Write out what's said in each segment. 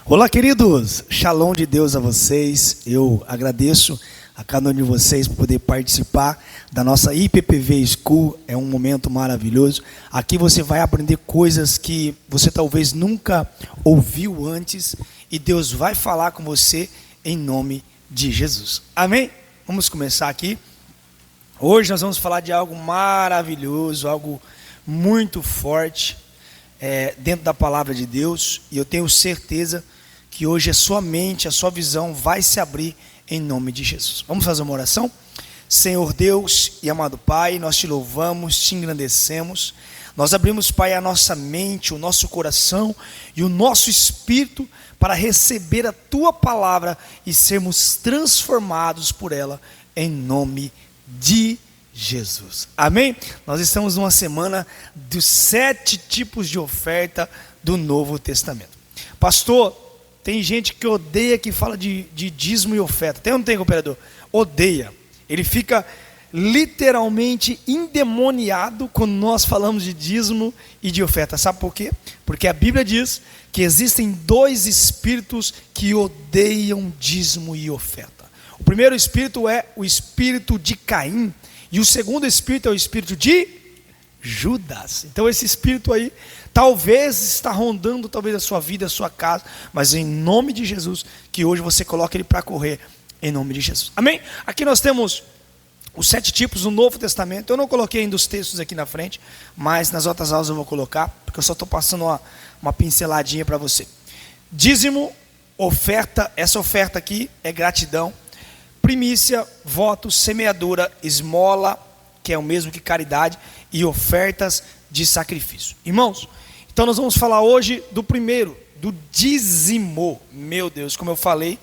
Olá, queridos, shalom de Deus a vocês. Eu agradeço a cada um de vocês por poder participar da nossa IPPV School. É um momento maravilhoso. Aqui você vai aprender coisas que você talvez nunca ouviu antes, e Deus vai falar com você em nome de Jesus. Amém? Vamos começar aqui. Hoje nós vamos falar de algo maravilhoso, algo muito forte dentro da palavra de Deus, e eu tenho certeza que hoje a sua mente, a sua visão vai se abrir em nome de Jesus. Vamos fazer uma oração? Senhor Deus e amado Pai, nós te louvamos, te engrandecemos. Nós abrimos, Pai, a nossa mente, o nosso coração e o nosso espírito para receber a Tua palavra e sermos transformados por ela em nome de Jesus. Amém? Nós estamos numa semana dos 7 tipos de oferta do Novo Testamento. Pastor, tem gente que odeia que fala de dízimo e oferta. Tem ou não tem, cooperador? Odeia. Ele fica literalmente endemoniado quando nós falamos de dízimo e de oferta. Sabe por quê? Porque a Bíblia diz que existem 2 espíritos que odeiam dízimo e oferta. O primeiro espírito é o espírito de Caim, e o segundo espírito é o espírito de Judas. Então esse espírito aí talvez está rondando talvez a sua vida, a sua casa, mas em nome de Jesus, que hoje você coloque ele para correr, em nome de Jesus. Amém? Aqui nós temos os 7 tipos do Novo Testamento. Eu não coloquei ainda os textos aqui na frente, mas nas outras aulas eu vou colocar, porque eu só estou passando uma pinceladinha para você. Dízimo, oferta, essa oferta aqui é gratidão. Primícia, voto, semeadura, esmola, que é o mesmo que caridade, e ofertas de sacrifício. Irmãos, então nós vamos falar hoje do primeiro, do dízimo. Meu Deus, como eu falei,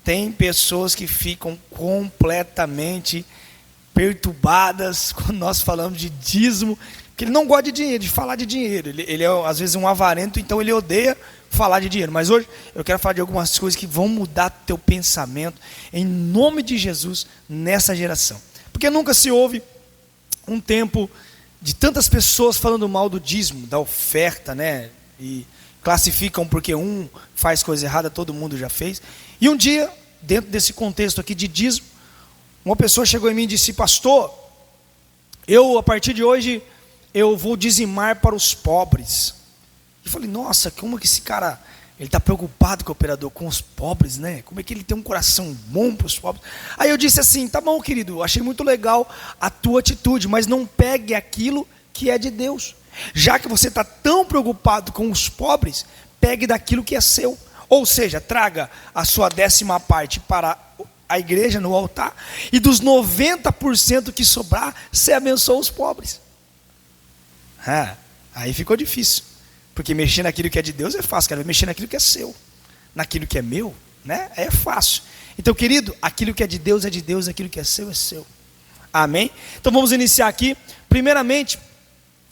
tem pessoas que ficam completamente perturbadas quando nós falamos de dízimo, que ele não gosta de dinheiro, de falar de dinheiro. Ele é às vezes um avarento, então ele odeia falar de dinheiro. Mas hoje eu quero falar de algumas coisas que vão mudar teu pensamento em nome de Jesus nessa geração. Porque nunca se ouve um tempo de tantas pessoas falando mal do dízimo, da oferta, né? E classificam porque um faz coisa errada, todo mundo já fez. E um dia, dentro desse contexto aqui de dízimo, uma pessoa chegou em mim e disse: pastor, a partir de hoje eu vou dizimar para os pobres. Eu falei: nossa, como que esse cara, ele está preocupado, cooperador, com os pobres, né? Como é que ele tem um coração bom para os pobres? Aí eu disse assim: tá bom, querido, eu achei muito legal a tua atitude, mas não pegue aquilo que é de Deus. Já que você está tão preocupado com os pobres, pegue daquilo que é seu. Ou seja, traga a sua 10ª parte para a igreja, no altar, e dos 90% que sobrar, você abençoa os pobres. Aí ficou difícil. Porque mexer naquilo que é de Deus é fácil, cara. Mexer naquilo que é seu, naquilo que é meu, né? É fácil. Então, querido, aquilo que é de Deus, aquilo que é seu. Amém? Então vamos iniciar aqui. Primeiramente,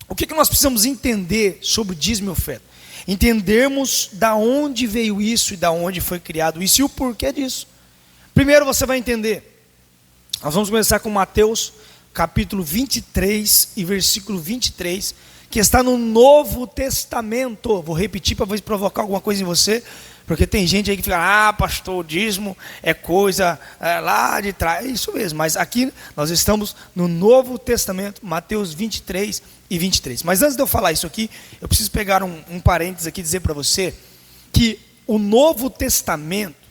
o que nós precisamos entender sobre dízimo e oferta? Entendermos da onde veio isso e da onde foi criado isso e o porquê disso. Primeiro você vai entender. Nós vamos começar com Mateus, capítulo 23 e versículo 23, que está no Novo Testamento. Vou repetir para ver se provocar alguma coisa em você, porque tem gente aí que fica: pastor, o dízimo é coisa lá de trás. É isso mesmo, mas aqui nós estamos no Novo Testamento, Mateus 23 e 23. Mas antes de eu falar isso aqui, eu preciso pegar um parênteses aqui e dizer para você que o Novo Testamento,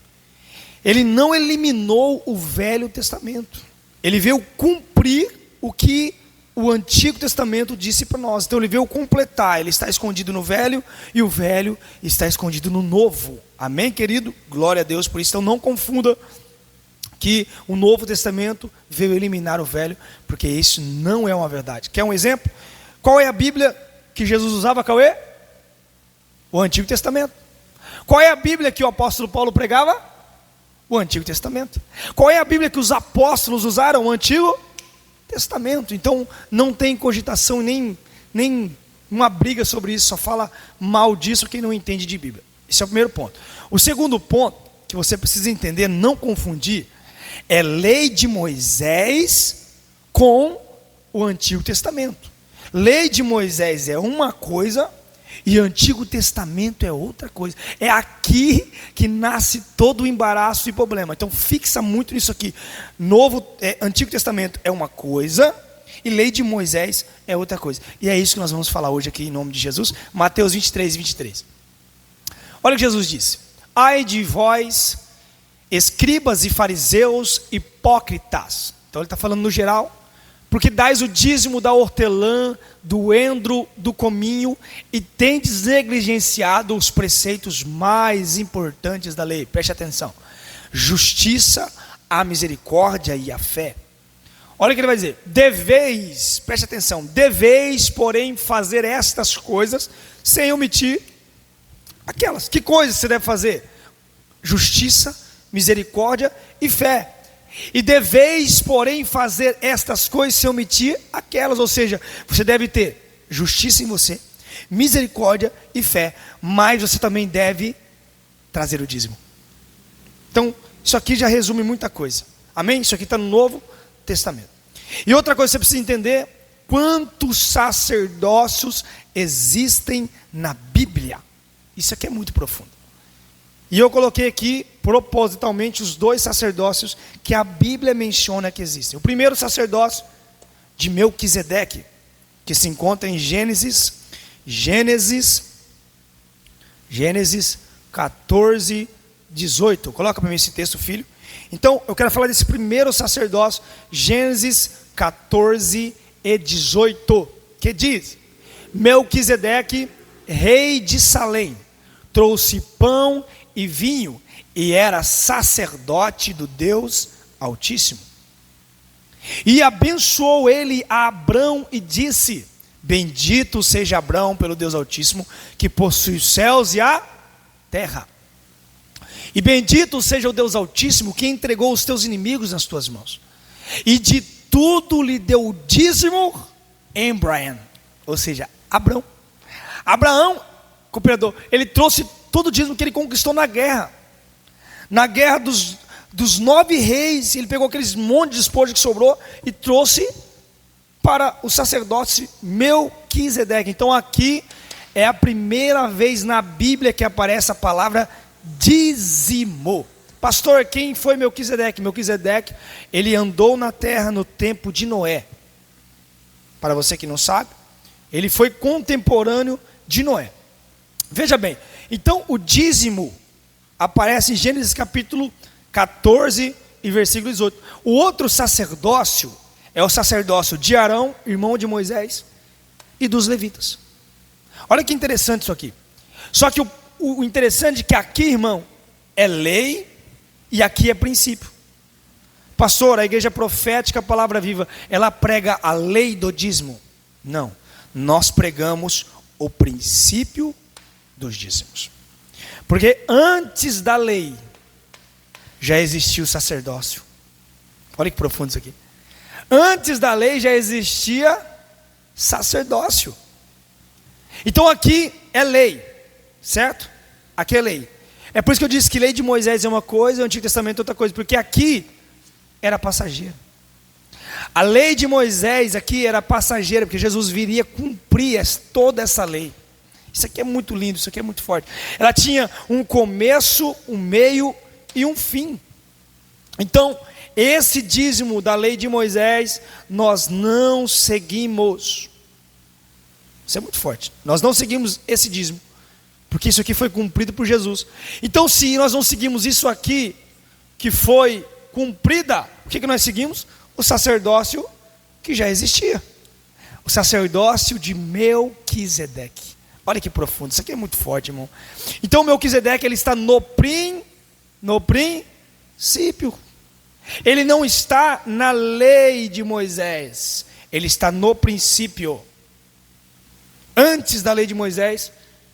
ele não eliminou o Velho Testamento. Ele veio cumprir o que o Antigo Testamento disse para nós. Então ele veio completar. Ele está escondido no Velho e o Velho está escondido no Novo. Amém, querido? Glória a Deus por isso. Então não confunda que o Novo Testamento veio eliminar o Velho, porque isso não é uma verdade. Quer um exemplo? Qual é a Bíblia que Jesus usava, Cauê? O Antigo Testamento. Qual é a Bíblia que o apóstolo Paulo pregava? O Antigo Testamento. Qual é a Bíblia que os apóstolos usaram? O Antigo Testamento. Então não tem cogitação, nem uma briga sobre isso. Só fala mal disso quem não entende de Bíblia. Esse é o primeiro ponto. O segundo ponto que você precisa entender, não confundir, é lei de Moisés com o Antigo Testamento. Lei de Moisés é uma coisa E o Antigo Testamento é outra coisa. É aqui que nasce todo o embaraço e problema. Então fixa muito nisso aqui. Antigo Testamento é uma coisa e lei de Moisés é outra coisa. E é isso que nós vamos falar hoje aqui em nome de Jesus. Mateus 23, 23. Olha o que Jesus disse: ai de vós, escribas e fariseus hipócritas. Então ele está falando no geral. Porque dais o dízimo da hortelã, do endro, do cominho, e tendes negligenciado os preceitos mais importantes da lei. Preste atenção: justiça, a misericórdia e a fé. Olha o que ele vai dizer: deveis, preste atenção, deveis, porém, fazer estas coisas sem omitir aquelas. Que coisas você deve fazer? Justiça, misericórdia e fé. E deveis, porém, fazer estas coisas sem omitir aquelas. Ou seja, você deve ter justiça em você, misericórdia e fé, mas você também deve trazer o dízimo. Então, isso aqui já resume muita coisa. Amém? Isso aqui está no Novo Testamento. E outra coisa que você precisa entender: quantos sacerdócios existem na Bíblia? Isso aqui é muito profundo. E eu coloquei aqui propositalmente os 2 sacerdócios que a Bíblia menciona que existem. O primeiro sacerdócio de Melquisedeque, que se encontra em Gênesis 14, 18. Coloca para mim esse texto, filho. Então, eu quero falar desse primeiro sacerdócio, Gênesis 14 e 18, que diz: Melquisedeque, rei de Salém, trouxe pão e vinho, e era sacerdote do Deus Altíssimo. E abençoou ele a Abrão e disse: bendito seja Abrão pelo Deus Altíssimo, que possui os céus e a terra. E bendito seja o Deus Altíssimo, que entregou os teus inimigos nas tuas mãos. E de tudo lhe deu o dízimo em Abraham, ou seja, Abrão, cooperador, ele trouxe todo o dízimo que ele conquistou na guerra. Na guerra dos 9 reis, ele pegou aqueles monte de despojo que sobrou e trouxe para o sacerdote Melquisedeque. Então aqui é a primeira vez na Bíblia que aparece a palavra dízimo. Pastor, quem foi Melquisedeque? Melquisedeque, ele andou na terra no tempo de Noé. Para você que não sabe, ele foi contemporâneo de Noé. Veja bem, então o dízimo aparece em Gênesis capítulo 14 e versículo 18. O outro sacerdócio é o sacerdócio de Arão, irmão de Moisés, e dos levitas. Olha que interessante isso aqui. Só que o interessante é que aqui, irmão, é lei e aqui é princípio. Pastor, a igreja profética, a palavra viva, ela prega a lei do dízimo? Não, nós pregamos o princípio dos dízimos. Porque antes da lei já existia o sacerdócio. Olha que profundo isso aqui. Antes da lei já existia sacerdócio. Então aqui é lei, certo? Aqui é lei. É por isso que eu disse que lei de Moisés é uma coisa e o Antigo Testamento é outra coisa, porque aqui era passageiro. A lei de Moisés aqui era passageira, porque Jesus viria cumprir toda essa lei. Isso aqui é muito lindo, isso aqui é muito forte. Ela tinha um começo, um meio e um fim. Então, esse dízimo da lei de Moisés, nós não seguimos. Isso é muito forte. Nós não seguimos esse dízimo, porque isso aqui foi cumprido por Jesus. Então, se nós não seguimos isso aqui, que foi cumprida, o que nós seguimos? O sacerdócio que já existia. O sacerdócio de Melquisedeque. Olha que profundo, isso aqui é muito forte, irmão. Então Melquisedeque, ele está no princípio. Ele não está na lei de Moisés, ele está no princípio. Antes da lei de Moisés,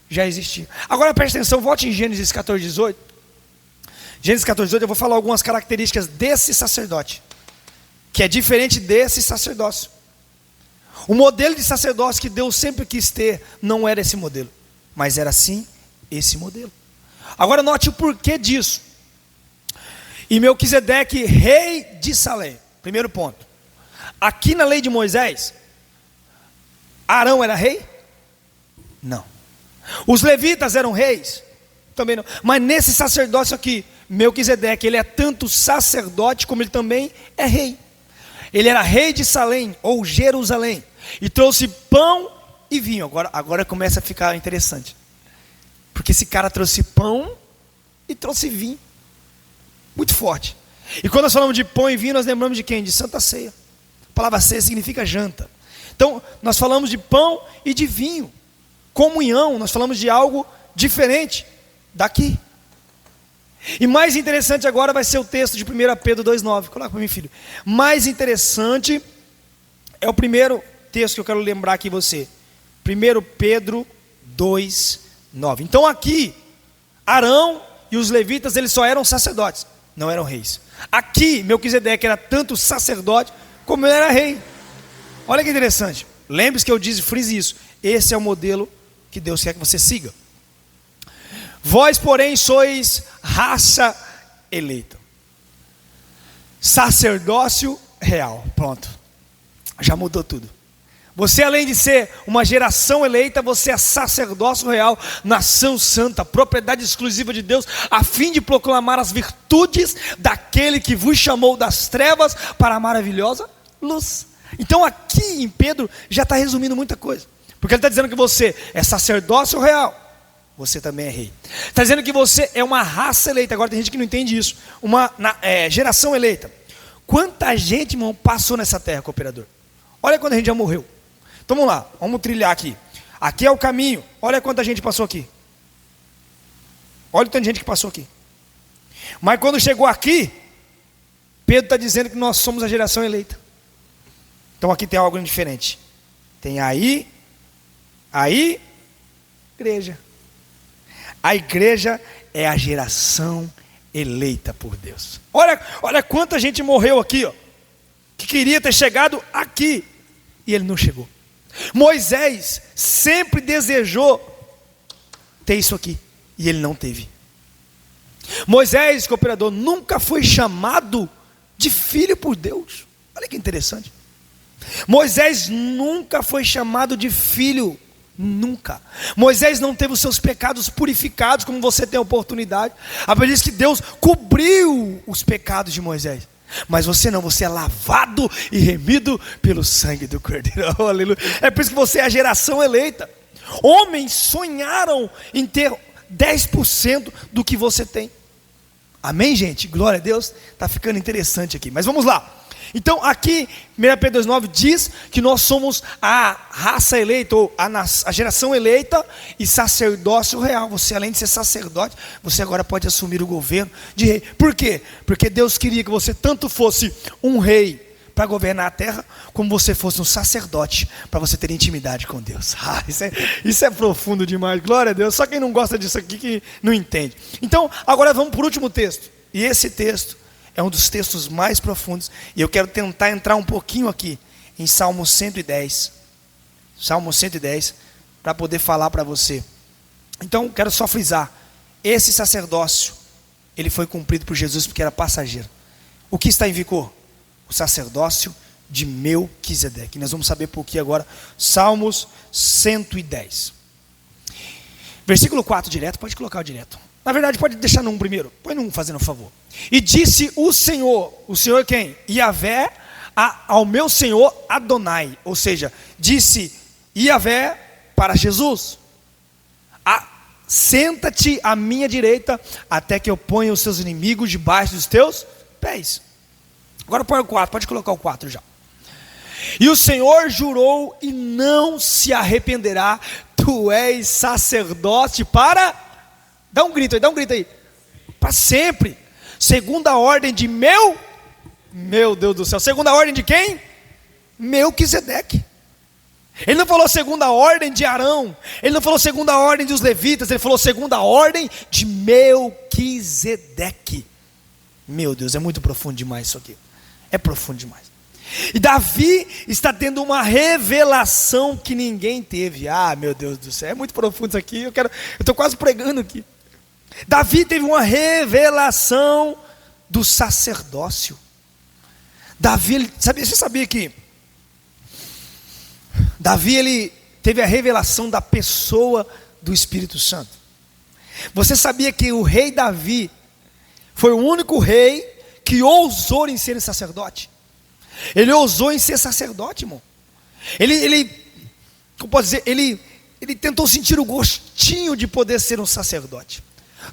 já existia. Agora preste atenção, volte em Gênesis 14, 18. Gênesis 14, 18, eu vou falar algumas características desse sacerdote, que é diferente desse sacerdócio. O modelo de sacerdócio que Deus sempre quis ter não era esse modelo, mas era sim esse modelo. Agora note o porquê disso. E Melquisedeque, rei de Salém. Primeiro ponto. Aqui na lei de Moisés, Arão era rei? Não. Os levitas eram reis? Também não. Mas nesse sacerdócio aqui, Melquisedeque, ele é tanto sacerdote como ele também é rei. Ele era rei de Salém, ou Jerusalém, e trouxe pão e vinho. Agora começa a ficar interessante, porque esse cara trouxe pão e trouxe vinho, muito forte. E quando nós falamos de pão e vinho, nós lembramos de quem? De Santa Ceia. A palavra ceia significa janta. Então nós falamos de pão e de vinho, comunhão. Nós falamos de algo diferente daqui. E mais interessante agora vai ser o texto de 1 Pedro 2,9. Coloca para mim, filho. Mais interessante é o primeiro texto que eu quero lembrar aqui você. 1 Pedro 2,9. Então aqui, Arão e os levitas, eles só eram sacerdotes, não eram reis. Aqui, Melquisedeque era tanto sacerdote como ele era rei. Olha que interessante. Lembre-se que eu disse, frise isso. Esse é o modelo que Deus quer que você siga. Vós, porém, sois raça eleita, sacerdócio real. Pronto, já mudou tudo. Você, além de ser uma geração eleita, você é sacerdócio real, nação santa, propriedade exclusiva de Deus, a fim de proclamar as virtudes daquele que vos chamou das trevas para a maravilhosa luz. Então aqui em Pedro já está resumindo muita coisa, porque ele está dizendo que você é sacerdócio real, você também é rei. Está dizendo que você é uma raça eleita. Agora tem gente que não entende isso. Geração eleita. Quanta gente, irmão, passou nessa terra, cooperador? Olha quando a gente já morreu. Então vamos lá, vamos trilhar aqui. Aqui é o caminho. Olha quanta gente passou aqui. Olha o tanto de gente que passou aqui. Mas quando chegou aqui, Pedro está dizendo que nós somos a geração eleita. Então aqui tem algo diferente. Tem aí, igreja. A igreja é a geração eleita por Deus. Olha quanta gente morreu aqui, ó, que queria ter chegado aqui e ele não chegou. Moisés sempre desejou ter isso aqui e ele não teve. Moisés, cooperador, nunca foi chamado de filho por Deus. Olha que interessante. Moisés nunca foi chamado de filho. Nunca. Moisés não teve os seus pecados purificados como você tem a oportunidade. A Bíblia diz que Deus cobriu os pecados de Moisés. Mas você não, você é lavado e remido pelo sangue do Cordeiro. Oh, aleluia. É por isso que você é a geração eleita. Homens sonharam em ter 10% do que você tem. Amém, gente? Glória a Deus. Está ficando interessante aqui. Mas vamos lá. Então aqui, 1 Pedro 2,9 diz que nós somos a raça eleita, ou a geração eleita e sacerdócio real. Você, além de ser sacerdote, você agora pode assumir o governo de rei. Por quê? Porque Deus queria que você tanto fosse um rei para governar a terra, como você fosse um sacerdote para você ter intimidade com Deus. Isso é profundo demais, glória a Deus. Só quem não gosta disso aqui que não entende. Então agora vamos para o último texto. E esse texto é um dos textos mais profundos. E eu quero tentar entrar um pouquinho aqui em Salmo 110. Salmo 110, para poder falar para você. Então, quero só frisar. Esse sacerdócio, ele foi cumprido por Jesus porque era passageiro. O que está em vigor? O sacerdócio de Melquisedeque. Nós vamos saber por que agora. Salmos 110. Versículo 4 direto, pode colocar o direto. Na verdade, pode deixar no 1 primeiro. Põe no 1, fazendo um favor. E disse o Senhor quem? Yahvé, ao meu Senhor Adonai. Ou seja, disse Yahvé para Jesus: senta-te à minha direita, até que eu ponha os seus inimigos debaixo dos teus pés. Agora põe o 4, pode colocar o 4 já. E o Senhor jurou e não se arrependerá: tu és sacerdote para... Dá um grito aí. Para sempre. Segundo a ordem de meu Deus do céu. Segundo a ordem de quem? Melquisedeque. Ele não falou segundo a ordem de Arão. Ele não falou segundo a ordem dos levitas. Ele falou segundo a ordem de Melquisedeque. Meu Deus, é muito profundo demais isso aqui. É profundo demais. E Davi está tendo uma revelação que ninguém teve. Ah, meu Deus do céu, é muito profundo isso aqui. Eu estou quase pregando aqui. Davi teve uma revelação do sacerdócio. Davi, você sabia que Davi, ele teve a revelação da pessoa do Espírito Santo. Você sabia que o rei Davi foi o único rei que ousou em ser sacerdote? Ele ousou em ser sacerdote, irmão. Como posso dizer, ele tentou sentir o gostinho de poder ser um sacerdote.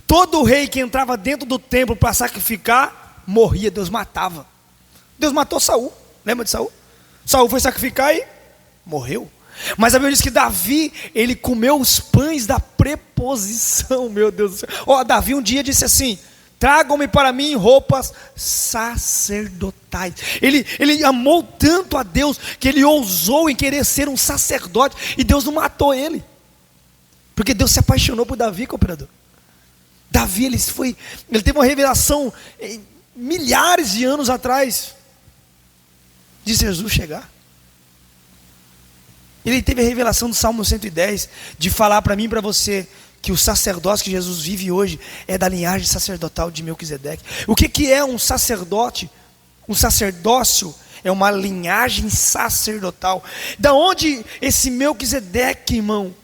Todo rei que entrava dentro do templo para sacrificar, morria, Deus matava. Deus matou Saul, lembra de Saul? Saul foi sacrificar e morreu. Mas a Bíblia diz que Davi, ele comeu os pães da preposição, meu Deus do céu. Davi um dia disse assim: tragam-me para mim roupas sacerdotais. Ele amou tanto a Deus, que ele ousou em querer ser um sacerdote, e Deus não matou ele, porque Deus se apaixonou por Davi, cooperador. Davi, ele teve uma revelação milhares de anos atrás de Jesus chegar. Ele teve a revelação do Salmo 110, de falar para mim e para você, que o sacerdócio que Jesus vive hoje é da linhagem sacerdotal de Melquisedeque. O que é um sacerdote? Um sacerdócio é uma linhagem sacerdotal. Da onde esse Melquisedeque, irmão,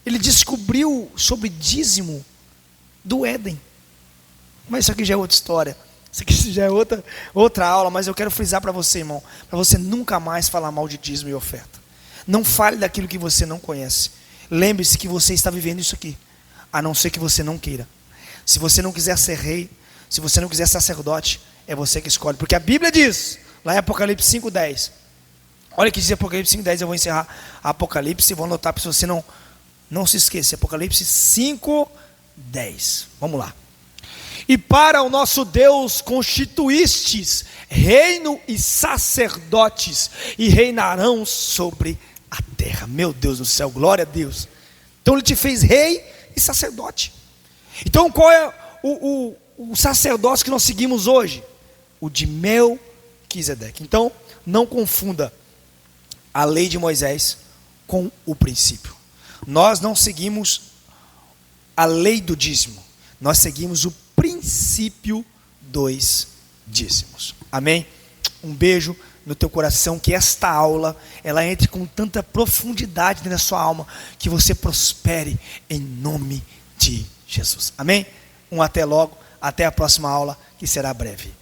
ele descobriu sobre dízimo? Do Éden. Mas isso aqui já é outra história. Isso aqui já é outra aula. Mas eu quero frisar para você, irmão, para você nunca mais falar mal de dízimo e oferta. Não fale daquilo que você não conhece. Lembre-se que você está vivendo isso aqui, a não ser que você não queira. Se você não quiser ser rei, se você não quiser ser sacerdote, é você que escolhe. Porque a Bíblia diz, lá em Apocalipse 5:10. Olha o que diz Apocalipse 5:10. Eu vou encerrar Apocalipse, vou anotar para você não se esquecer. Apocalipse 5:10. Vamos lá. E para o nosso Deus constituístes reino e sacerdotes, e reinarão sobre a terra. Meu Deus do céu, glória a Deus. Então ele te fez rei e sacerdote. Então qual é o sacerdócio que nós seguimos hoje? O de Melquisedeque. Então não confunda a lei de Moisés com o princípio. Nós não seguimos a lei do dízimo, nós seguimos o princípio dos dízimos. Amém? Um beijo no teu coração, que esta aula, ela entre com tanta profundidade na sua alma, que você prospere em nome de Jesus. Amém? Até logo, até a próxima aula, que será breve.